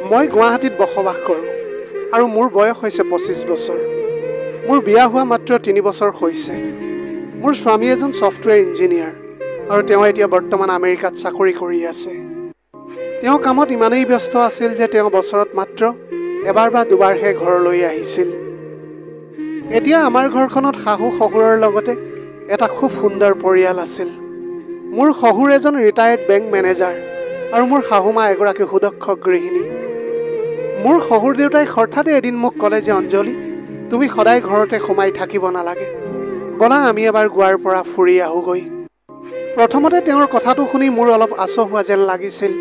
মই গুৱাহাটীত বসবাস কৰোঁ আৰু মোৰ বয়স হৈছে 25 বছৰ। মোৰ বিয়া হোৱা মাত্ৰ 3 বছৰ হৈছে। মোৰ স্বামী এজন ছফ্টৱেৰ ইঞ্জিনিয়াৰ আৰু তেওঁ এতিয়া বৰ্তমান আমেৰিকাত চাকৰি কৰি আছে। তেওঁ কামত ইমানেই ব্যস্ত আছিল যে তেওঁ বছৰত মাত্ৰ এবাৰ বা দুবাৰহে ঘৰলৈ আহিছিল। এতিয়া আমাৰ ঘৰখনত শাহু শহুৰৰ লগতে এটা খুব সুন্দৰ পৰিয়াল আছিল। মোৰ শহুৰ এজন ৰিটায়াৰ্ড বেংক মেনেজাৰ আৰু মোৰ শাহুমা এগৰাকী সুদক্ষ গৃহিণী। মোৰ শহুৰ দেউতাই হঠাতে এদিন মোক ক'লে যে অঞ্জলি, তুমি সদায় ঘৰতে সোমাই থাকিব নালাগে, ব'লা আমি এবাৰ গোৱাৰ পৰা ফুৰি আহোগৈ। প্ৰথমতে তেওঁৰ কথাটো শুনি মোৰ অলপ আচহুৱা যেন লাগিছিল,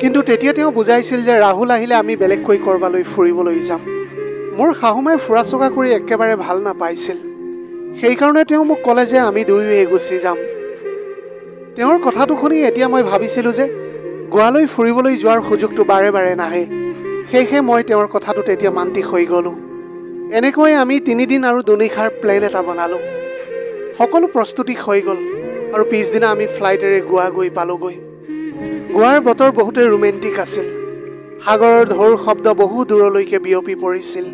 কিন্তু তেতিয়া তেওঁ বুজাইছিল যে ৰাহুল আহিলে আমি বেলেগকৈ ক'ৰবালৈ ফুৰিবলৈ যাম। মোৰ শাহুমাই ফুৰা চকা কৰি একেবাৰে ভাল নাপাইছিল, সেইকাৰণে তেওঁ মোক ক'লে যে আমি দুয়োৱে গুচি যাম। তেওঁৰ কথাটো শুনি এতিয়া মই ভাবিছিলোঁ যে গোৱালৈ ফুৰিবলৈ যোৱাৰ সুযোগটো বাৰে বাৰে নাহে, সেয়েহে মই তেওঁৰ কথাটো তেতিয়া মান্তি হৈ গ'লোঁ। এনেকৈ আমি 3 দিন আৰু 2 নিশাৰ প্লেন এটা বনালোঁ। সকলো প্ৰস্তুতি হৈ গ'ল আৰু পিছদিনা আমি ফ্লাইটেৰে গোৱা গৈ পালোঁগৈ। গোৱাৰ বতৰ বহুতেই ৰোমেণ্টিক আছিল। সাগৰৰ ঢৌৰ শব্দ বহু দূৰলৈকে বিয়পি পৰিছিল।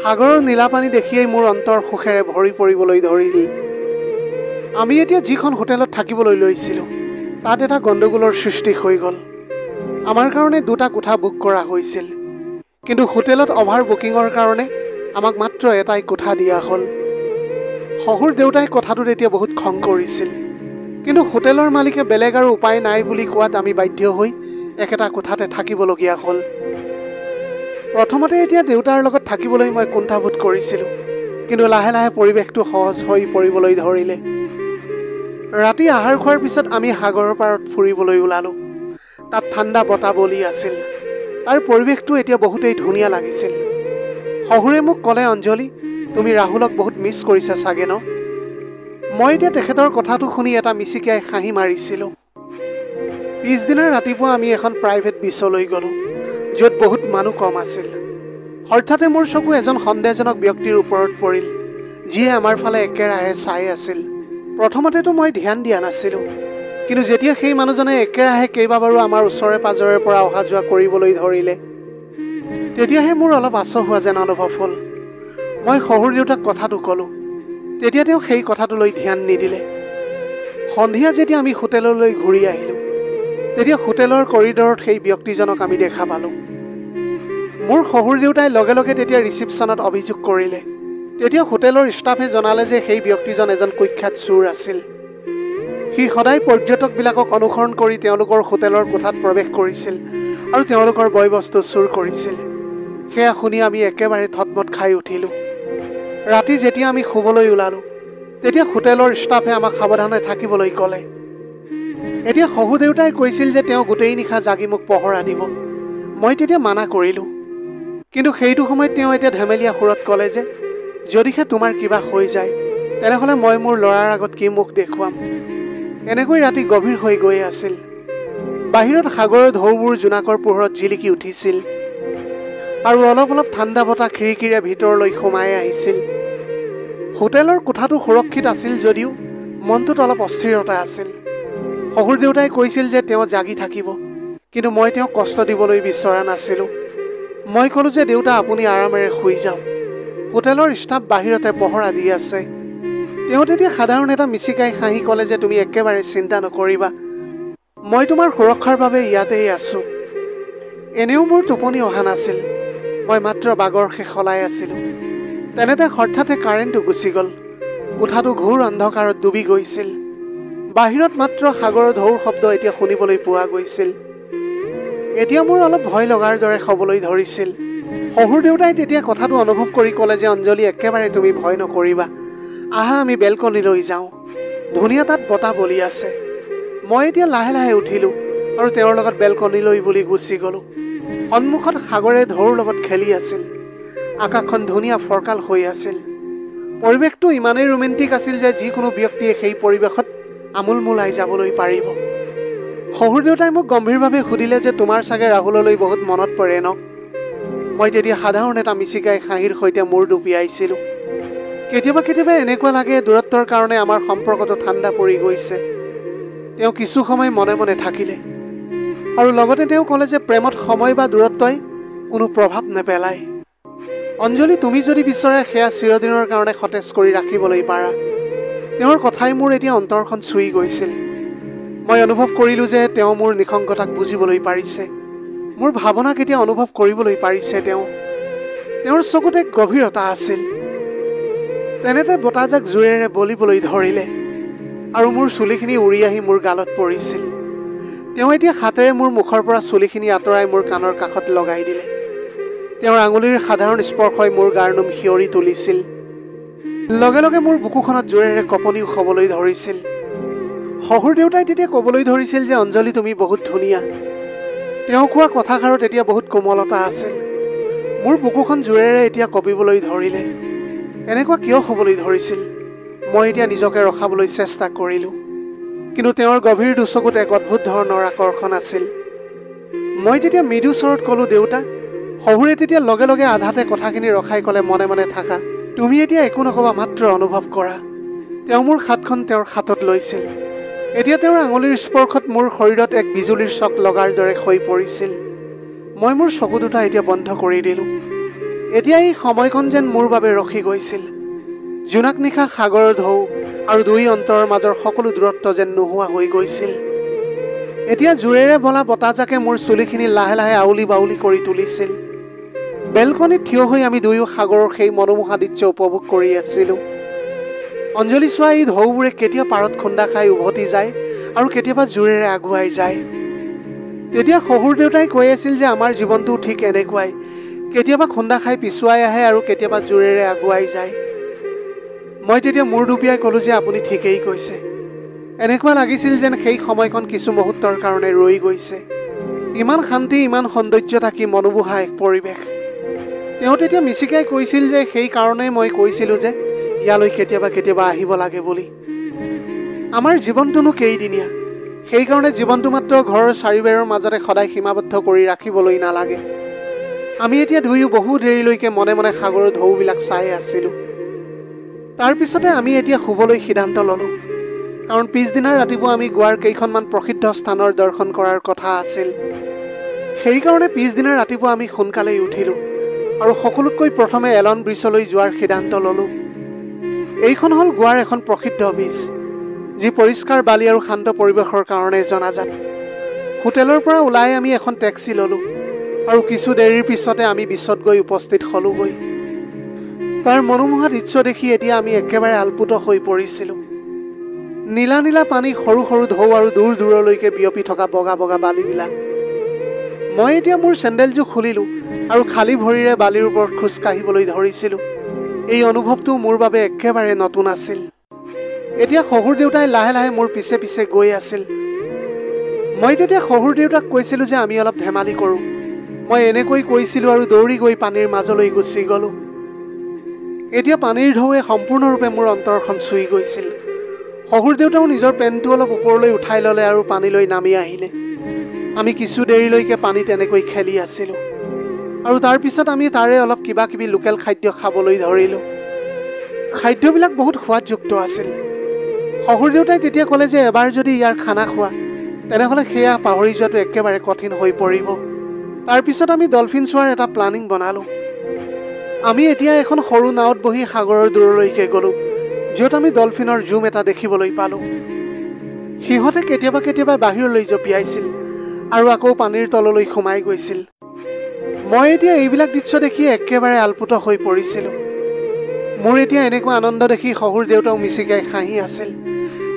সাগৰৰ নীলা পানী দেখিয়েই মোৰ অন্তৰ সুখেৰে ভৰি পৰিবলৈ ধৰিল। আমি এতিয়া যিখন হোটেলত থাকিবলৈ লৈছিলোঁ তাত এটা গণ্ডগোলৰ সৃষ্টি হৈ গ'ল। আমাৰ কাৰণে 2টা কোঠা বুক কৰা হৈছিল, কিন্তু হোটেলত অভাৰ বুকিঙৰ কাৰণে আমাক মাত্ৰ এটাই কোঠা দিয়া হ'ল। শহুৰ দেউতাই কথাটোত এতিয়া বহুত খং কৰিছিল, কিন্তু হোটেলৰ মালিকে বেলেগ আৰু উপায় নাই বুলি কোৱাত আমি বাধ্য হৈ একেটা কোঠাতে থাকিবলগীয়া হ'ল। প্ৰথমতে এতিয়া দেউতাৰ লগত থাকিবলৈ মই কুণ্ঠাবোধ কৰিছিলোঁ, কিন্তু লাহে লাহে পৰিৱেশটো সহজ হৈ পৰিবলৈ ধৰিলে। ৰাতি আহাৰ খোৱাৰ পিছত আমি সাগৰৰ পাৰত ফুৰিবলৈ ওলালোঁ। তাত ঠাণ্ডা বতাহ বলি আছিল। তাৰ পৰিৱেশটো এতিয়া বহুতেই ধুনীয়া লাগিছিল। শহুৰে মোক ক'লে, অঞ্জলি, তুমি ৰাহুলক বহুত মিছ কৰিছা চাগে ন? মই এতিয়া তেখেতৰ কথাটো শুনি এটা মিচিকিয়াই হাঁহি মাৰিছিলোঁ। পিছদিনা ৰাতিপুৱা আমি এখন প্ৰাইভেট বিচলৈ গ'লোঁ, য'ত বহুত মানুহ কম আছিল। হঠাতে মোৰ চকু এজন সন্দেহজনক ব্যক্তিৰ ওপৰত পৰিল, যিয়ে আমাৰ ফালে একেৰাহে চাই আছিল। প্ৰথমতেতো মই ধ্যান দিয়া নাছিলোঁ, কিন্তু যেতিয়া সেই মানুহজনে একেৰাহে কেইবাবাৰো আমাৰ ওচৰে পাজৰে পৰা অহা যোৱা কৰিবলৈ ধৰিলে, তেতিয়াহে মোৰ অলপ আচহুৱা যেন অনুভৱ হ'ল। মই শহুৰ দেউতাক কথাটো ক'লোঁ, তেতিয়া তেওঁ সেই কথাটোলৈ ধ্যান নিদিলে। সন্ধিয়া যেতিয়া আমি হোটেললৈ ঘূৰি আহিলোঁ, তেতিয়া হোটেলৰ কৰিডৰত সেই ব্যক্তিজনক আমি দেখা পালোঁ। মোৰ শহুৰ দেউতাই লগে লগে তেতিয়া ৰিচিপশ্যনত অভিযোগ কৰিলে। তেতিয়া হোটেলৰ ষ্টাফে জনালে যে সেই ব্যক্তিজন এজন কুখ্যাত চোৰ আছিল। সি সদায় পৰ্যটকবিলাকক অনুসৰণ কৰি তেওঁলোকৰ হোটেলৰ কোঠাত প্ৰৱেশ কৰিছিল আৰু তেওঁলোকৰ বয় বস্তু চুৰ কৰিছিল। সেয়া শুনি আমি একেবাৰে থতমত খাই উঠিলোঁ। ৰাতি যেতিয়া আমি শুবলৈ ওলালোঁ, তেতিয়া হোটেলৰ ষ্টাফে আমাক সাৱধানে থাকিবলৈ ক'লে। এতিয়া শহুৰ দেউতাই কৈছিল যে তেওঁ গোটেই নিশা জাগি মোক পহৰা দিব। মই তেতিয়া মানা কৰিলোঁ, কিন্তু সেইটো সময়ত তেওঁ এতিয়া ধেমেলীয়া সুৰত ক'লে যে যদিহে তোমাৰ কিবা হৈ যায়, তেনেহ'লে মই মোৰ ল'ৰাৰ আগত কি মুখ দেখুৱাম। এনেকৈ ৰাতি গভীৰ হৈ গৈ আছিল। বাহিৰত সাগৰৰ ঢৌবোৰ জোনাকৰ পোহৰত জিলিকি উঠিছিল আৰু অলপ অলপ ঠাণ্ডা বতাহ খিৰিকীৰে ভিতৰলৈ সোমাই আহিছিল। হোটেলৰ কোঠাটো সুৰক্ষিত আছিল যদিও মনটোত অলপ অস্থিৰতা আছিল। শহুৰ দেউতাই কৈছিল যে তেওঁ জাগি থাকিব, কিন্তু মই তেওঁক কষ্ট দিবলৈ বিচৰা নাছিলোঁ। মই ক'লোঁ যে দেউতা, আপুনি আৰামেৰে শুই যাওক, হোটেলৰ ষ্টাফ বাহিৰতে পহৰা দি আছে। তেওঁ তেতিয়া সাধাৰণ এটা মিচিকাই হাঁহি ক'লে যে তুমি একেবাৰে চিন্তা নকৰিবা, মই তোমাৰ সুৰক্ষাৰ বাবে ইয়াতেই আছোঁ। এনেও মোৰ টোপনি অহা নাছিল, মই মাত্ৰ বাগৰ সলাই আছিলোঁ। তেনেতে হঠাতে কাৰেণ্টটো গুচি গ'ল। কোঠাটো ঘোৰ অন্ধকাৰত ডুবি গৈছিল। বাহিৰত মাত্ৰ সাগৰৰ ঢৌৰ শব্দ এতিয়া শুনিবলৈ পোৱা গৈছিল। এতিয়া মোৰ অলপ ভয় লগাৰ দৰে হ'বলৈ ধৰিছিল। শহুৰ দেউতাই তেতিয়া কথাটো অনুভৱ কৰি ক'লে যে অঞ্জলি, একেবাৰে তুমি ভয় নকৰিবা, আহা আমি বেলকনিলৈ যাওঁ, ধুনীয়া তাত বতাহ বলি আছে। মই এতিয়া লাহে লাহে উঠিলোঁ আৰু তেওঁৰ লগত বেলকনিলৈ বুলি গুচি গ'লোঁ। সন্মুখত সাগৰে ঢৌৰ লগত খেলি আছিল। আকাশখন ধুনীয়া ফৰকাল হৈ আছিল। পৰিৱেশটো ইমানেই ৰোমেণ্টিক আছিল যে যিকোনো ব্যক্তিয়ে সেই পৰিৱেশত আমোলমোলাই যাবলৈ পাৰিব। শহুৰ দেউতাই মোক গম্ভীৰভাৱে সুধিলে যে তোমাৰ চাগে ৰাহুললৈ বহুত মনত পৰে ন? মই তেতিয়া সাধাৰণ এটা মিচিকাই হাঁহিৰ সৈতে মূৰ দুপিয়াইছিলোঁ। কেতিয়াবা কেতিয়াবা এনেকুৱা লাগে দূৰত্বৰ কাৰণে আমাৰ সম্পৰ্কটো ঠাণ্ডা পৰি গৈছে। তেওঁ কিছু সময় মনে মনে থাকিলে আৰু লগতে তেওঁ ক'লে যে প্ৰেমত সময় বা দূৰত্বই কোনো প্ৰভাৱ নেপেলায়। অঞ্জলি, তুমি যদি বিচৰা সেয়া চিৰদিনৰ কাৰণে সতেজ কৰি ৰাখিবলৈ পাৰা। তেওঁৰ কথাই মোৰ এতিয়া অন্তৰখন চুই গৈছিল। মই অনুভৱ কৰিলোঁ যে তেওঁ মোৰ নিসংগতাক বুজিবলৈ পাৰিছে, মোৰ ভাৱনাক এতিয়া অনুভৱ কৰিবলৈ পাৰিছে। তেওঁৰ চকুত এক গভীৰতা আছিল। তেনেতে বতাহজাক জোৰেৰে বলিবলৈ ধৰিলে আৰু মোৰ চুলিখিনি উৰি আহি মোৰ গালত পৰিছিল। তেওঁ এতিয়া হাতেৰে মোৰ মুখৰ পৰা চুলিখিনি আঁতৰাই মোৰ কাণৰ কাষত লগাই দিলে। তেওঁৰ আঙুলিৰ সাধাৰণ স্পৰ্শই মোৰ গাৰ নোম শিয়ৰি তুলিছিল। লগে লগে মোৰ বুকুখনত জোৰেৰে কঁপনিও হ'বলৈ ধৰিছিল। শহুৰ দেউতাই তেতিয়া ক'বলৈ ধৰিছিল যে অঞ্জলি, তুমি বহুত ধুনীয়া। তেওঁ কোৱা কথাষাৰত এতিয়া বহুত কোমলতা আছিল। মোৰ বুকুখন জোৰেৰে এতিয়া কঁপিবলৈ ধৰিলে। এনেকুৱা কিয় হ'বলৈ ধৰিছিল? মই এতিয়া নিজকে ৰখাবলৈ চেষ্টা কৰিলোঁ, কিন্তু তেওঁৰ গভীৰ দুচকুত এক অদ্ভুত ধৰণৰ আকৰ্ষণ আছিল। মই তেতিয়া মৃদু স্বৰত ক'লোঁ, দেউতা। শহুৰে তেতিয়া লগে লগে আধাতে কথাখিনি ৰখাই ক'লে, মনে মনে থাকা, তুমি এতিয়া একো নক'বা, মাত্ৰ অনুভৱ কৰা। তেওঁ মোৰ হাতখন তেওঁৰ হাতত লৈছিল। এতিয়া তেওঁৰ আঙুলিৰ স্পৰ্শত মোৰ শৰীৰত এক বিজুলীৰ চক লগাৰ দৰে হৈ পৰিছিল। মই মোৰ চকু দুটা এতিয়া বন্ধ কৰি দিলোঁ। এতিয়া এই সময়কণ যেন মোৰ বাবে ৰখি গৈছিল। জোনাক নিশা, সাগৰৰ ঢৌ আৰু দুই অন্তৰৰ মাজৰ সকলো দূৰত্ব যেন নোহোৱা হৈ গৈছিল। এতিয়া জোৰেৰে বলা বতাহজাকে মোৰ চুলিখিনি লাহে লাহে আউলি বাউলি কৰি তুলিছিল। বেলকনিত থিয় হৈ আমি দুয়ো সাগৰৰ সেই মনোমোহা দৃশ্য উপভোগ কৰি আছিলোঁ। অঞ্জলি, চোৱা, এই ঢৌবোৰে কেতিয়া পাৰত খুন্দা খাই উভতি যায় আৰু কেতিয়াবা জোৰেৰে আগুৱাই যায়। তেতিয়া শহুৰ দেউতাই কৈ আছিল যে আমাৰ জীৱনটোও ঠিক এনেকুৱাই, কেতিয়াবা খুন্দা খাই পিছুৱাই আহে আৰু কেতিয়াবা জোৰেৰে আগুৱাই যায়। মই তেতিয়া মূৰ দুপিয়াই ক'লোঁ যে আপুনি ঠিকেই কৈছে। এনেকুৱা লাগিছিল যেন সেই সময়খন কিছু মুহূৰ্তৰ কাৰণে ৰৈ গৈছে। ইমান শান্তি, ইমান সৌন্দৰ্য থাকি মনোমোহা এক পৰিৱেশ। তেওঁ তেতিয়া মিচিকাই কৈছিল যে সেই কাৰণেই মই কৈছিলোঁ যে ইয়ালৈ কেতিয়াবা কেতিয়াবা আহিব লাগে বুলি। আমাৰ জীৱনটোনো কেইদিনীয়া, সেইকাৰণে জীৱনটো মাত্ৰ ঘৰৰ চাৰিবেৰৰ মাজতে সদায় সীমাবদ্ধ কৰি ৰাখিবলৈ নালাগে। আমি এতিয়া দুয়ো বহু দেৰিলৈকে মনে মনে সাগৰৰ ঢৌবিলাক চাই আছিলোঁ। তাৰপিছতে আমি এতিয়া শুবলৈ সিদ্ধান্ত ল'লোঁ, কাৰণ পিছদিনা ৰাতিপুৱা আমি গোৱাৰ কেইখনমান প্ৰসিদ্ধ স্থানৰ দৰ্শন কৰাৰ কথা আছিল। সেইকাৰণে পিছদিনা ৰাতিপুৱা আমি সোনকালেই উঠিলোঁ আৰু সকলোতকৈ প্ৰথমে এলন ব্ৰীজলৈ যোৱাৰ সিদ্ধান্ত ল'লোঁ। এইখন হ'ল গোৱাৰ এখন প্ৰসিদ্ধ বীচ, যি পৰিষ্কাৰ বালি আৰু শান্ত পৰিৱেশৰ কাৰণে জনাজাত। হোটেলৰ পৰা ওলাই আমি এখন টেক্সি ল'লোঁ আৰু কিছু দেৰিৰ পিছতে আমি বীচত গৈ উপস্থিত হ'লোগৈ। তাৰ মনোমোহা দৃশ্য দেখি এতিয়া আমি একেবাৰে আলপুত হৈ পৰিছিলোঁ। নীলা নীলা পানী, সৰু সৰু ঢৌ আৰু দূৰ দূৰলৈকে বিয়পি থকা বগা বগা বালিবিলাক। মই এতিয়া মোৰ চেণ্ডেলযোৰ খুলিলোঁ আৰু খালী ভৰিৰে বালিৰ ওপৰত খোজ কাঢ়িবলৈ ধৰিছিলোঁ। এই অনুভৱটো মোৰ বাবে একেবাৰে নতুন আছিল। এতিয়া শহুৰ দেউতাই লাহে লাহে মোৰ পিছে পিছে গৈ আছিল। মই তেতিয়া শহুৰ দেউতাক কৈছিলোঁ যে আমি অলপ ধেমালি কৰোঁ। মই এনেকৈ কৈছিলোঁ আৰু দৌৰি গৈ পানীৰ মাজলৈ গুচি গ'লোঁ। এতিয়া পানীৰ ঢৌৱে সম্পূৰ্ণৰূপে মোৰ অন্তৰখন চুই গৈছিল। শহুৰ দেউতাও নিজৰ পেণ্টটো অলপ ওপৰলৈ উঠাই ল'লে আৰু পানীলৈ নামি আহিলে। আমি কিছু দেৰিলৈকে পানীত এনেকৈ খেলি আছিলোঁ আৰু তাৰপিছত আমি তাৰে অলপ কিবা কিবি লোকেল খাদ্য খাবলৈ ধৰিলোঁ। খাদ্যবিলাক বহুত সোৱাদযুক্ত আছিল। শহুৰ দেউতাই তেতিয়া ক'লে যে এবাৰ যদি ইয়াৰ খানা খোৱা, তেনেহ'লে সেয়া পাহৰি যোৱাটো একেবাৰে কঠিন হৈ পৰিব। তাৰপিছত আমি ডলফিন চোৱাৰ এটা প্লানিং বনালোঁ। আমি এতিয়া এখন সৰু নাৱত বহি সাগৰৰ দূৰলৈকে গ'লোঁ, য'ত আমি ডলফিনৰ জুম এটা দেখিবলৈ পালোঁ। সিহঁতে কেতিয়াবা কেতিয়াবা বাহিৰলৈ জঁপিয়াইছিল আৰু আকৌ পানীৰ তললৈ সোমাই গৈছিল। মই এতিয়া এইবিলাক দৃশ্য দেখি একেবাৰে আলপুত হৈ পৰিছিলোঁ। মোৰ এতিয়া এনেকুৱা আনন্দ দেখি শহুৰ দেউতাও মিচিকাই হাঁহি আছিল।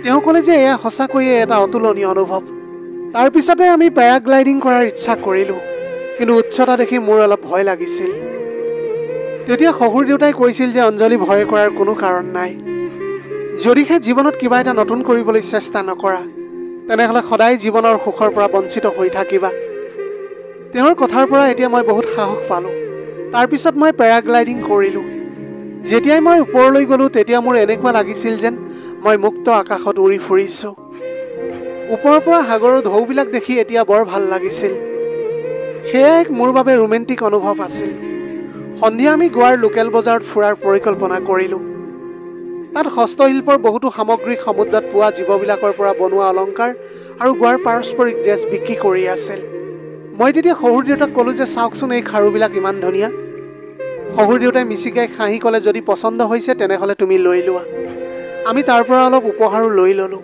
তেওঁ ক'লে যে এয়া সঁচাকৈয়ে এটা অতুলনীয় অনুভৱ। তাৰপিছতে আমি পেৰাগ্লাইডিং কৰাৰ ইচ্ছা কৰিলোঁ, কিন্তু উচ্চতা দেখি মোৰ অলপ ভয় লাগিছিল। তেতিয়া শহুৰ দেউতাই কৈছিল যে অঞ্জলি, ভয় কৰাৰ কোনো কাৰণ নাই। যদিহে জীৱনত কিবা এটা নতুন কৰিবলৈ চেষ্টা নকৰা, তেনেহ'লে সদায় জীৱনৰ সুখৰ পৰা বঞ্চিত হৈ থাকিবা। তেওঁৰ কথাৰ পৰা এতিয়া মই বহুত সাহস পালোঁ। তাৰপিছত মই পেৰাগ্লাইডিং কৰিলোঁ। যেতিয়াই মই ওপৰলৈ গ'লোঁ, তেতিয়া মোৰ এনেকুৱা লাগিছিল যেন মই মুক্ত আকাশত উৰি ফুৰিছোঁ। ওপৰৰ পৰা সাগৰৰ ঢৌবিলাক দেখি এতিয়া বৰ ভাল লাগিছিল। সেয়া এক মোৰ বাবে ৰোমেণ্টিক অনুভৱ আছিল। সন্ধিয়া আমি গোৱাৰ লোকেল বজাৰত ফুৰাৰ পৰিকল্পনা কৰিলোঁ। তাত হস্তশিল্পৰ বহুতো সামগ্ৰী, সমুদ্ৰত পোৱা জীৱবিলাকৰ পৰা বনোৱা অলংকাৰ আৰু গোৱাৰ পাৰস্পৰিক ড্ৰেছ বিক্ৰী কৰি আছিল। মই তেতিয়া শহুৰ দেউতাক ক'লোঁ যে চাওকচোন এই খাৰুবিলাক ইমান ধুনীয়া। শহুৰ দেউতাই মিচিকাই হাঁহি ক'লে যদি পচন্দ হৈছে তেনেহ'লে তুমি লৈ লোৱা। আমি তাৰ পৰা অলপ উপহাৰো লৈ ল'লোঁ।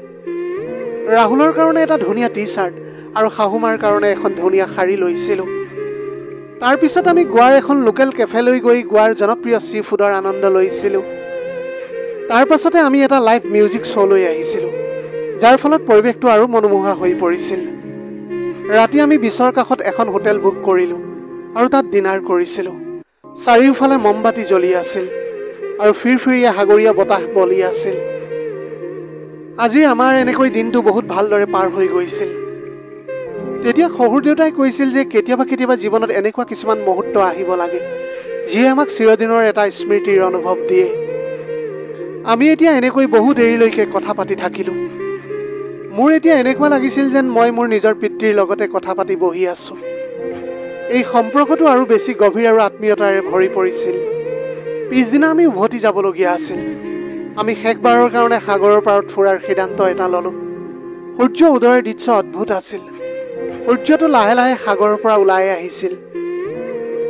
ৰাহুলৰ কাৰণে এটা ধুনীয়া টি চাৰ্ট আৰু শাহুমাৰ কাৰণে এখন ধুনীয়া শাৰী লৈছিলোঁ। তাৰপিছত আমি গোৱাৰ এখন লোকেল কেফেলৈ গৈ গোৱাৰ জনপ্ৰিয় চি ফুডৰ আনন্দ লৈছিলোঁ। তাৰ পাছতে আমি এটা লাইভ মিউজিক শ্ব'লৈ আহিছিলোঁ, যাৰ ফলত পৰিৱেশটো আৰু মনোমোহা হৈ পৰিছিল। ৰাতি আমি বিচৰ কাষত এখন হোটেল বুক কৰিলোঁ আৰু তাত ডিনাৰ কৰিছিলোঁ। চাৰিওফালে মমবাতি জ্বলি আছিল আৰু ফিৰফিৰীয়া সাগৰীয় বতাহ বলি আছিল। আজি আমাৰ এনেকৈ দিনটো বহুত ভালদৰে পাৰ হৈ গৈছিল। তেতিয়া শহুৰ দেউতাই কৈছিল যে কেতিয়াবা কেতিয়াবা জীৱনত এনেকুৱা কিছুমান মুহূৰ্ত আহিব লাগে, যিয়ে আমাক চিৰদিনৰ এটা স্মৃতিৰ অনুভৱ দিয়ে। আমি এতিয়া এনেকৈ বহু দেৰিলৈকে কথা পাতি থাকিলোঁ। মোৰ এতিয়া এনেকুৱা লাগিছিল যেন মই মোৰ নিজৰ পিতৃৰ লগতে কথা পাতি বহি আছোঁ। এই সম্পৰ্কটো আৰু বেছি গভীৰ আৰু আত্মীয়তাৰে ভৰি পৰিছিল। পিছদিনা আমি উভতি যাবলগীয়া আছিল। আমি শেষবাৰৰ কাৰণে সাগৰৰ পাৰত ফুৰাৰ সিদ্ধান্ত এটা ল'লোঁ। সূৰ্য উদয়ৰ দৃশ্য অদ্ভুত আছিল। সূৰ্যটো লাহে লাহে সাগৰৰ পৰা ওলাই আহিছিল।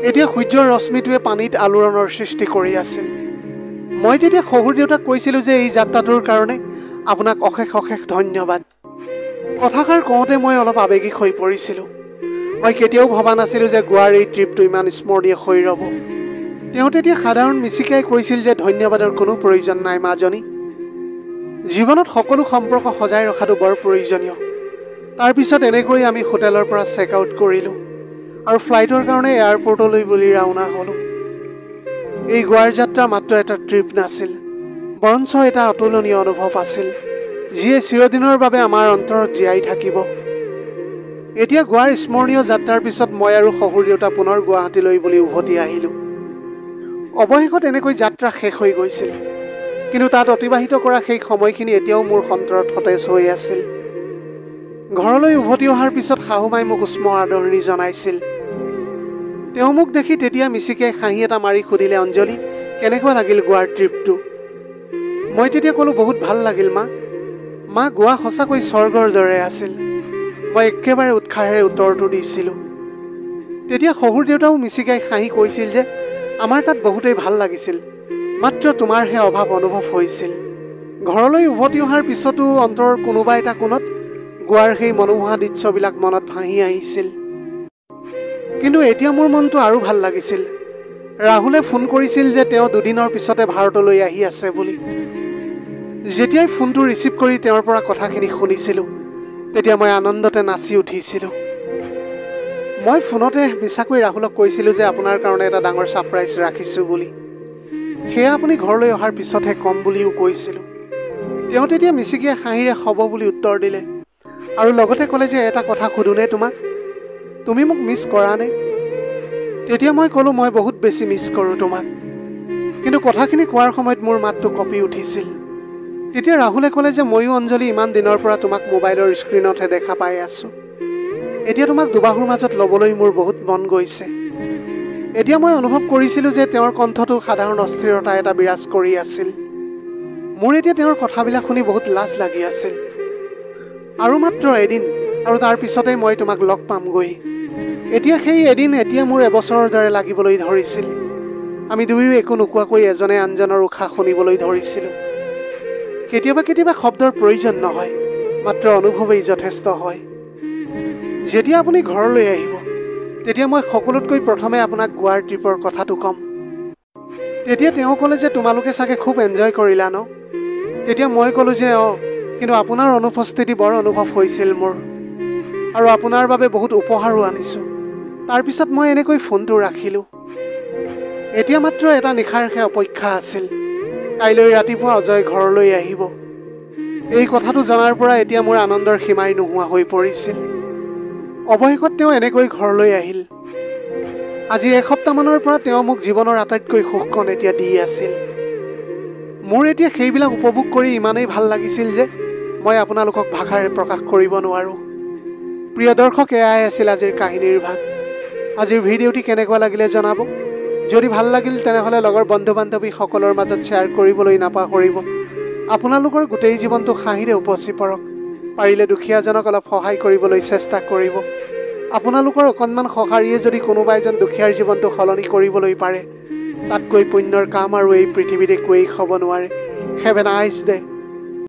এতিয়া সূৰ্যৰ ৰশ্মিটোৱে পানীত আলোড়নৰ সৃষ্টি কৰি আছিল। মই তেতিয়া শহুৰ দেউতাক কৈছিলোঁ যে এই যাত্ৰাটোৰ কাৰণে আপোনাক অশেষ অশেষ ধন্যবাদ। কথাষাৰ কওঁতে মই অলপ আৱেগিক হৈ পৰিছিলোঁ। মই কেতিয়াও ভবা নাছিলোঁ যে গোৱাৰ এই ট্ৰিপটো ইমান স্মৰণীয় হৈ ৰ'ব। তেওঁ তেতিয়া সাধাৰণ মিচিকাই কৈছিল যে ধন্যবাদৰ কোনো প্ৰয়োজন নাই মাজনী। জীৱনত সকলো সম্পৰ্ক সজাই ৰখাটো বৰ প্ৰয়োজনীয়। তাৰপিছত এনেকৈ আমি হোটেলৰ পৰা চেক আউট কৰিলোঁ আৰু ফ্লাইটৰ কাৰণে এয়াৰপৰ্টলৈ বুলি ৰাওনা হ'লোঁ। এই গোৱাৰ যাত্ৰা মাত্ৰ এটা ট্ৰিপ নাছিল, বৰঞ্চ এটা অতুলনীয় অনুভৱ আছিল, যিয়ে চিৰদিনৰ বাবে আমাৰ অন্তৰত জীয়াই থাকিব। এতিয়া গোৱাৰ স্মৰণীয় যাত্ৰাৰ পিছত মই আৰু শহুৰ দেউতা পুনৰ গুৱাহাটীলৈ বুলি উভতি আহিলোঁ। অৱশেষত এনেকৈ যাত্ৰা শেষ হৈ গৈছিল, কিন্তু তাত অতিবাহিত কৰা সেই সময়খিনি এতিয়াও মোৰ সন্তৰত সতেজ হৈ আছিল। ঘৰলৈ উভতি অহাৰ পিছত শাহুমাই মোক উষ্ম আদৰণি জনাইছিল। তেওঁ মোক দেখি তেতিয়া মিচিকাই হাঁহি এটা মাৰি সুধিলে, অঞ্জলি কেনেকুৱা লাগিল গোৱাৰ ট্ৰিপটো? মই তেতিয়া ক'লোঁ বহুত ভাল লাগিল মা, গোৱা সঁচাকৈ স্বৰ্গৰ দৰে আছিল। মই একেবাৰে উৎসাহেৰে উত্তৰটো দিছিলোঁ। তেতিয়া শহুৰ দেউতাও মিচিকাই হাঁহি কৈছিল যে আমাৰ তাত বহুতেই ভাল লাগিছিল, মাত্ৰ তোমাৰহে অভাৱ অনুভৱ হৈছিল। ঘৰলৈ উভতি অহাৰ পিছতো অন্তৰৰ কোনোবা এটা কোণত গোৱাৰ সেই মনোমোহা দৃশ্যবিলাক মনত ভাহি আহিছিল। কিন্তু এতিয়া মোৰ মনটো আৰু ভাল লাগিছিল। ৰাহুলে ফোন কৰিছিল যে তেওঁ দুদিনৰ পিছতে ভাৰতলৈ আহি আছে বুলি। যেতিয়াই ফোনটো ৰিচিভ কৰি তেওঁৰ পৰা কথাখিনি শুনিছিলোঁ, তেতিয়া মই আনন্দতে নাচি উঠিছিলোঁ। মই ফোনতে মিছাকৈ ৰাহুলক কৈছিলোঁ যে আপোনাৰ কাৰণে এটা ডাঙৰ ছাৰপ্ৰাইজ ৰাখিছোঁ বুলি। সেয়া আপুনি ঘৰলৈ অহাৰ পিছতহে ক'ম বুলিও কৈছিলোঁ। তেওঁ তেতিয়া মিচিকিয়া হাঁহিৰে হ'ব বুলি উত্তৰ দিলে আৰু লগতে ক'লে যে এটা কথা সোধোনে তোমাক, তুমি মোক মিছ কৰানে? তেতিয়া মই ক'লোঁ মই বহুত বেছি মিছ কৰোঁ তোমাক। কিন্তু কথাখিনি কোৱাৰ সময়ত মোৰ মাতটো কঁপি উঠিছিল। তেতিয়া ৰাহুলে ক'লে যে ময়ো অঞ্জলি ইমান দিনৰ পৰা তোমাক মোবাইলৰ স্ক্ৰীণতহে দেখা পাই আছোঁ। এতিয়া তোমাক দুবাহুৰ মাজত ল'বলৈ মোৰ বহুত মন গৈছে। এতিয়া মই অনুভৱ কৰিছিলোঁ যে তেওঁৰ কণ্ঠটো সাধাৰণ অস্থিৰতা এটা বিৰাজ কৰি আছিল। মোৰ এতিয়া তেওঁৰ কথাবিলাক শুনি বহুত লাজ লাগি আছিল। আৰু মাত্ৰ এদিন আৰু তাৰ পিছতেই মই তোমাক লগ পামগৈ। এতিয়া সেই এদিন এতিয়া মোৰ এবছৰৰ দৰে লাগিবলৈ ধৰিছিল। আমি দুয়ো একো নোকোৱাকৈ এজনে আনজনৰ উশাহ শুনিবলৈ ধৰিছিলোঁ। কেতিয়াবা কেতিয়াবা শব্দৰ প্ৰয়োজন নহয়, মাত্ৰ অনুভৱেই যথেষ্ট হয়। যেতিয়া আপুনি ঘৰলৈ আহিব, তেতিয়া মই সকলোতকৈ প্ৰথমে আপোনাক গোৱাৰ ট্ৰিপৰ কথাটো ক'ম। তেতিয়া তেওঁ ক'লে যে তোমালোকে চাগে খুব এনজয় কৰিলা ন? তেতিয়া মই ক'লোঁ যে কিন্তু আপোনাৰ অনুপস্থিতি বৰ অনুভৱ হৈছিল মোৰ, আৰু আপোনাৰ বাবে বহুত উপহাৰো আনিছোঁ। তাৰপিছত মই এনেকৈ ফোনটো ৰাখিলোঁ। এতিয়া মাত্ৰ এটা নিশাৰহে অপেক্ষা আছিল। কাইলৈ ৰাতিপুৱা অজয় ঘৰলৈ আহিব। এই কথাটো জনাৰ পৰা এতিয়া মোৰ আনন্দৰ সীমাই নোহোৱা হৈ পৰিছিল। অৱশেষত তেওঁ এনেকৈ ঘৰলৈ আহিল। আজি এসপ্তাহমানৰ পৰা তেওঁ মোক জীৱনৰ আটাইতকৈ সুখকণ এতিয়া দি আছিল। মোৰ এতিয়া সেইবিলাক উপভোগ কৰি ইমানেই ভাল লাগিছিল যে মই আপোনালোকক ভাষাৰে প্ৰকাশ কৰিব নোৱাৰোঁ। প্ৰিয় দৰ্শক, এয়াই আছিল আজিৰ কাহিনীৰ ভাগ। আজিৰ ভিডিঅ'টি কেনেকুৱা লাগিলে জনাব। যদি ভাল লাগিল তেনেহ'লে লগৰ বন্ধু বান্ধৱীসকলৰ মাজত শ্বেয়াৰ কৰিবলৈ নাপাহৰিব। আপোনালোকৰ গোটেই জীৱনটো হাঁহিৰে উপচি পৰক। পাৰিলে দুখীয়াজনক অলপ সহায় কৰিবলৈ চেষ্টা কৰিব। আপোনালোকৰ অকণমান সঁহাৰিয়ে যদি কোনোবা এজন দুখীয়াৰ জীৱনটো সলনি কৰিবলৈ পাৰে, তাতকৈ পুণ্যৰ কাম আৰু এই পৃথিৱীত একোৱেই হ'ব নোৱাৰে। Have a nice day.